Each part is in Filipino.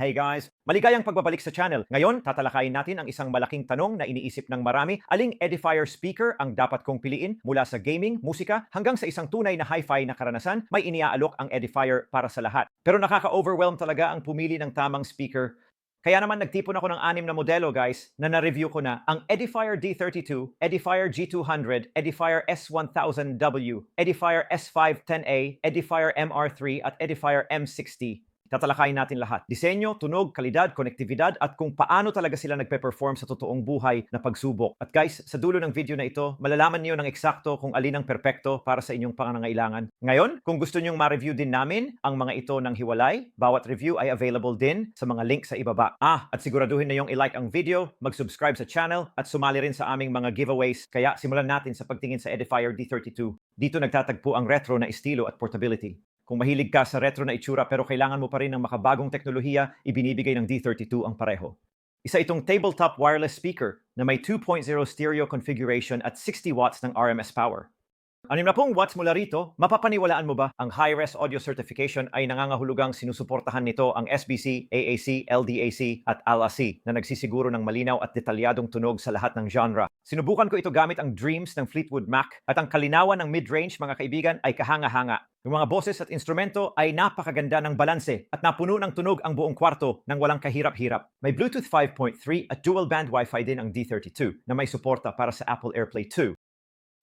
Hey guys! Maligayang pagbabalik sa channel. Ngayon, tatalakayin natin ang isang malaking tanong na iniisip ng marami. Aling edifier speaker ang dapat kong piliin mula sa gaming, musika, hanggang sa isang tunay na hi-fi na karanasan? May iniaalok ang edifier para sa lahat. Pero nakaka-overwhelm talaga ang pumili ng tamang speaker. Kaya naman nagtipon ako ng 6 na modelo guys na na-review ko na ang Edifier D32, Edifier G200, Edifier S1000W, Edifier S510A, Edifier MR3 at Edifier M60. Tatalakayin natin lahat. Disenyo, tunog, kalidad, konektibidad at kung paano talaga sila nagpe-perform sa totoong buhay na pagsubok. At guys, sa dulo ng video na ito, malalaman niyo ng eksakto kung alin ang perpekto para sa inyong pangangailangan. Ngayon, kung gusto niyong ma-review din namin ang mga ito ng hiwalay, bawat review ay available din sa mga link sa ibaba. At siguraduhin na yung i-like ang video, mag-subscribe sa channel at sumali rin sa aming mga giveaways. Kaya simulan natin sa pagtingin sa Edifier D32. Dito nagtatagpo ang retro na estilo at portability. Kung mahilig ka sa retro na itsura pero kailangan mo pa rin ng makabagong teknolohiya, ibinibigay ng D32 ang pareho. Isa itong tabletop wireless speaker na may 2.0 stereo configuration at 60 watts ng RMS power. 60 watts mula rito, mapapaniwalaan mo ba ang high-res audio certification ay nangangahulugang sinusuportahan nito ang SBC, AAC, LDAC at ALAC na nagsisiguro ng malinaw at detalyadong tunog sa lahat ng genre. Sinubukan ko ito gamit ang Dreams ng Fleetwood Mac at ang kalinawan ng mid-range mga kaibigan ay kahanga-hanga. Yung mga boses at instrumento ay napakaganda ng balanse at napuno ng tunog ang buong kwarto nang walang kahirap-hirap. May Bluetooth 5.3 at dual-band Wi-Fi din ang D32 na may suporta para sa Apple AirPlay 2.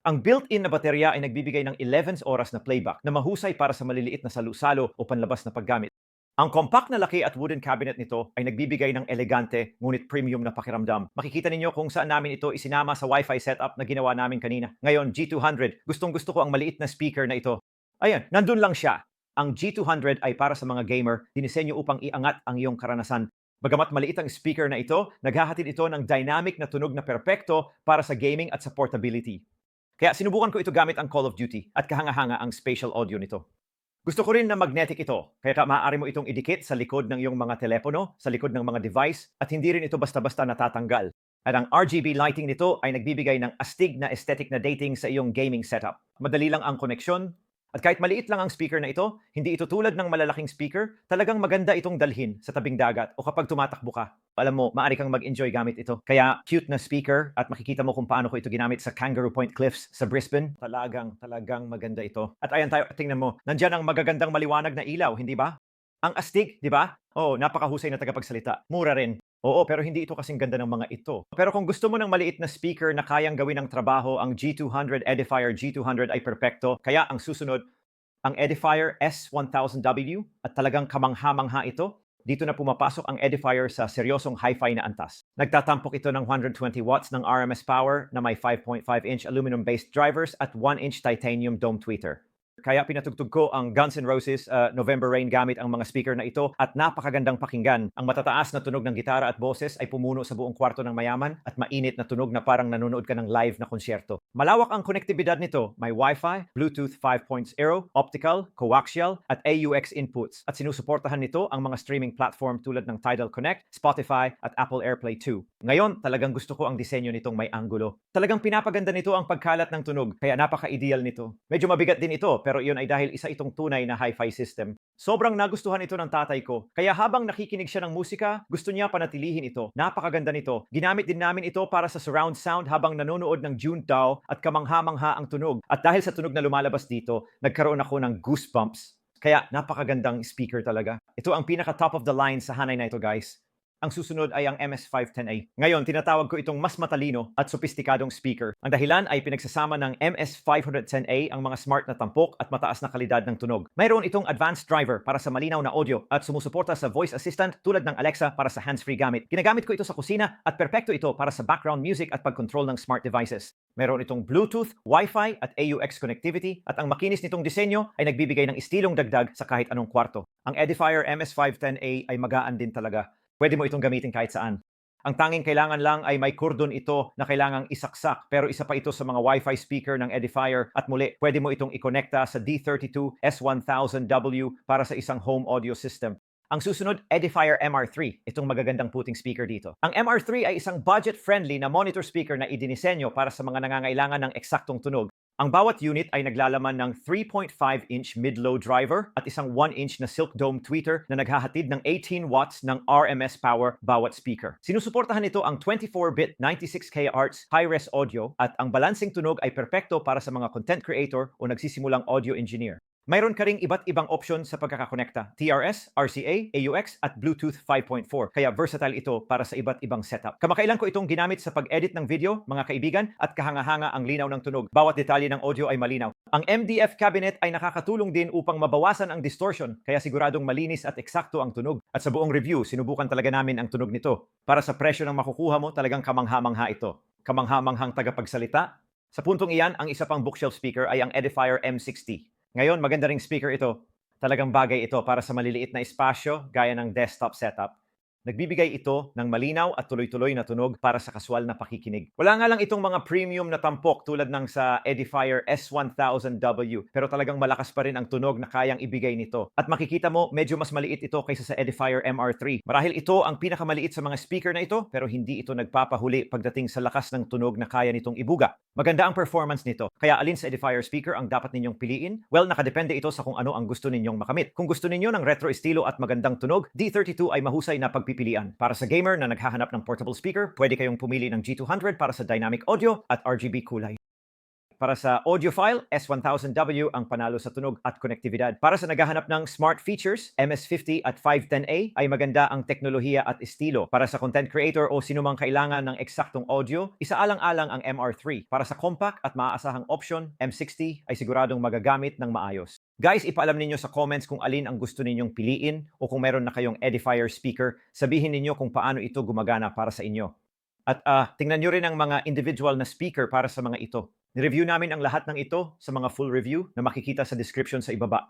Ang built-in na baterya ay nagbibigay ng 11 oras na playback na mahusay para sa maliliit na salo-salo o panlabas na paggamit. Ang compact na laki at wooden cabinet nito ay nagbibigay ng elegante ngunit premium na pakiramdam. Makikita ninyo kung saan namin ito isinama sa Wi-Fi setup na ginawa namin kanina. Ngayon, G200, gustong-gusto ko ang maliit na speaker na ito. Ayan, nandun lang siya. Ang G200 ay para sa mga gamer, dinisenyo upang iangat ang iyong karanasan. Bagamat maliit ang speaker na ito, naghahatid ito ng dynamic na tunog na perpekto para sa gaming at sa portability. Kaya sinubukan ko ito gamit ang Call of Duty at kahanga-hanga ang spatial audio nito. Gusto ko rin na magnetic ito, kaya maaari mo itong idikit sa likod ng iyong mga telepono, sa likod ng mga device, at hindi rin ito basta-basta natatanggal. At ang RGB lighting nito ay nagbibigay ng astig na aesthetic na dating sa iyong gaming setup. Madali lang ang koneksyon, at kahit maliit lang ang speaker na ito, hindi ito tulad ng malalaking speaker, talagang maganda itong dalhin sa tabing dagat o kapag tumatakbo ka. Alam mo, maaari kang mag-enjoy gamit ito. Kaya cute na speaker at makikita mo kung paano ko ito ginamit sa Kangaroo Point Cliffs sa Brisbane. Talagang maganda ito. At ayan tayo, tingnan mo, nandyan ang magagandang maliwanag na ilaw, hindi ba? Ang astig, di ba? Oh, napakahusay na tagapagsalita. Mura rin. Oo, pero hindi ito kasing ganda ng mga ito. Pero kung gusto mo ng maliit na speaker na kayang gawin ng trabaho, ang G200 Edifier G200 ay perpekto. Kaya ang susunod, ang Edifier S1000W at talagang kamangha-mangha ito. Dito na pumapasok ang Edifier sa seryosong hi-fi na antas. Nagtatampok ito ng 120 watts ng RMS power na may 5.5-inch aluminum-based drivers at 1-inch titanium dome tweeter. Kaya pinatugtog ko ang Guns N' Roses November Rain gamit ang mga speaker na ito at napakagandang pakinggan. Ang matataas na tunog ng gitara at boses ay pumuno sa buong kwarto ng mayaman at mainit na tunog na parang nanonood ka ng live na konsyerto. Malawak ang konektibidad nito. May Wi-Fi, Bluetooth 5.0, optical, coaxial at AUX inputs. At sinusuportahan nito ang mga streaming platform tulad ng Tidal Connect, Spotify at Apple AirPlay 2. Ngayon, talagang gusto ko ang disenyo nitong may anggulo. Talagang pinapaganda nito ang pagkalat ng tunog, kaya napaka-ideal nito. Medyo mabigat din ito, pero iyon ay dahil isa itong tunay na hi-fi system. Sobrang nagustuhan ito ng tatay ko. Kaya habang nakikinig siya ng musika, gusto niya panatilihin ito. Napakaganda nito. Ginamit din namin ito para sa surround sound habang nanonood ng Juntao at kamangha-mangha ang tunog. At dahil sa tunog na lumalabas dito, nagkaroon ako ng goosebumps. Kaya napakagandang speaker talaga. Ito ang pinaka top of the line sa hanay na ito guys. Ang susunod ay ang MS510A. Ngayon, tinatawag ko itong mas matalino at sopistikadong speaker. Ang dahilan ay pinagsasama ng MS510A ang mga smart na tampok at mataas na kalidad ng tunog. Mayroon itong advanced driver para sa malinaw na audio at sumusuporta sa voice assistant tulad ng Alexa para sa hands-free gamit. Ginagamit ko ito sa kusina at perpekto ito para sa background music at pag-control ng smart devices. Mayroon itong Bluetooth, Wi-Fi at AUX connectivity at ang makinis nitong disenyo ay nagbibigay ng istilong dagdag sa kahit anong kwarto. Ang Edifier MS510A ay magaan din talaga. Pwede mo itong gamitin kahit saan. Ang tanging kailangan lang ay may kordon ito na kailangang isaksak, pero isa pa ito sa mga Wi-Fi speaker ng Edifier at muli, pwede mo itong ikonekta sa D32 S1000W para sa isang home audio system. Ang susunod, Edifier MR3, itong magagandang puting speaker dito. Ang MR3 ay isang budget-friendly na monitor speaker na idinisenyo para sa mga nangangailangan ng eksaktong tunog. Ang bawat unit ay naglalaman ng 3.5-inch mid-low driver at isang 1-inch na Silk Dome tweeter na naghahatid ng 18 watts ng RMS power bawat speaker. Sinusuportahan nito ang 24-bit 96 kHz high-res audio at ang balancing tunog ay perpekto para sa mga content creator o nagsisimulang audio engineer. Mayroon ka ring iba't ibang option sa pagkakakonekta, TRS, RCA, AUX at Bluetooth 5.4, kaya versatile ito para sa iba't ibang setup. Kamakailan ko itong ginamit sa pag-edit ng video, mga kaibigan, at kahanga-hanga ang linaw ng tunog. Bawat detalye ng audio ay malinaw. Ang MDF cabinet ay nakakatulong din upang mabawasan ang distortion, kaya siguradong malinis at eksakto ang tunog. At sa buong review, sinubukan talaga namin ang tunog nito. Para sa presyo ng makukuha mo, talagang kamangha-mangha ito. Kamangha-manghang tagapagsalita. Sa puntong iyan, ang isa pang bookshelf speaker ay ang Edifier M60. Ngayon, maganda ring speaker ito. Talagang bagay ito para sa maliliit na espasyo gaya ng desktop setup. Nagbibigay ito ng malinaw at tuloy-tuloy na tunog para sa kaswal na pakikinig. Wala nga lang itong mga premium na tampok tulad ng sa Edifier S1000W, pero talagang malakas pa rin ang tunog na kayang ibigay nito. At makikita mo, medyo mas maliit ito kaysa sa Edifier MR3. Marahil ito ang pinakamaliit sa mga speaker na ito, pero hindi ito nagpapahuli pagdating sa lakas ng tunog na kaya nitong ibuga. Maganda ang performance nito. Kaya alin sa Edifier speaker ang dapat ninyong piliin? Well, nakadepende ito sa kung ano ang gusto ninyong makamit. Kung gusto ninyo ng retro estilo at magandang tunog, D32 ay mahusay na pagpipilian. Para sa gamer na naghahanap ng portable speaker, pwede kayong pumili ng G200 para sa dynamic audio at RGB kulay. Para sa audiophile, S1000W ang panalo sa tunog at konektibidad. Para sa naghahanap ng smart features, MS50 at 510A ay maganda ang teknolohiya at estilo. Para sa content creator o sinumang kailangan ng eksaktong audio, isaalang-alang ang MR3. Para sa compact at maaasahang option, M60 ay siguradong magagamit ng maayos. Guys, ipaalam ninyo sa comments kung alin ang gusto ninyong piliin o kung meron na kayong Edifier speaker, sabihin ninyo kung paano ito gumagana para sa inyo. At tingnan nyo rin ang mga individual na speaker para sa mga ito. Nireview namin ang lahat ng ito sa mga full review na makikita sa description sa ibaba.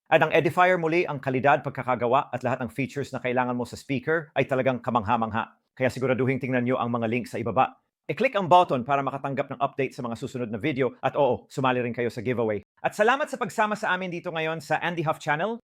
At ang Edifier muli, ang kalidad, pagkakagawa at lahat ng features na kailangan mo sa speaker ay talagang kamangha-mangha. Kaya siguraduhin tingnan nyo ang mga link sa ibaba. I-click ang button para makatanggap ng update sa mga susunod na video at oo, sumali rin kayo sa giveaway. At salamat sa pagsama sa amin dito ngayon sa Andy Huff Channel.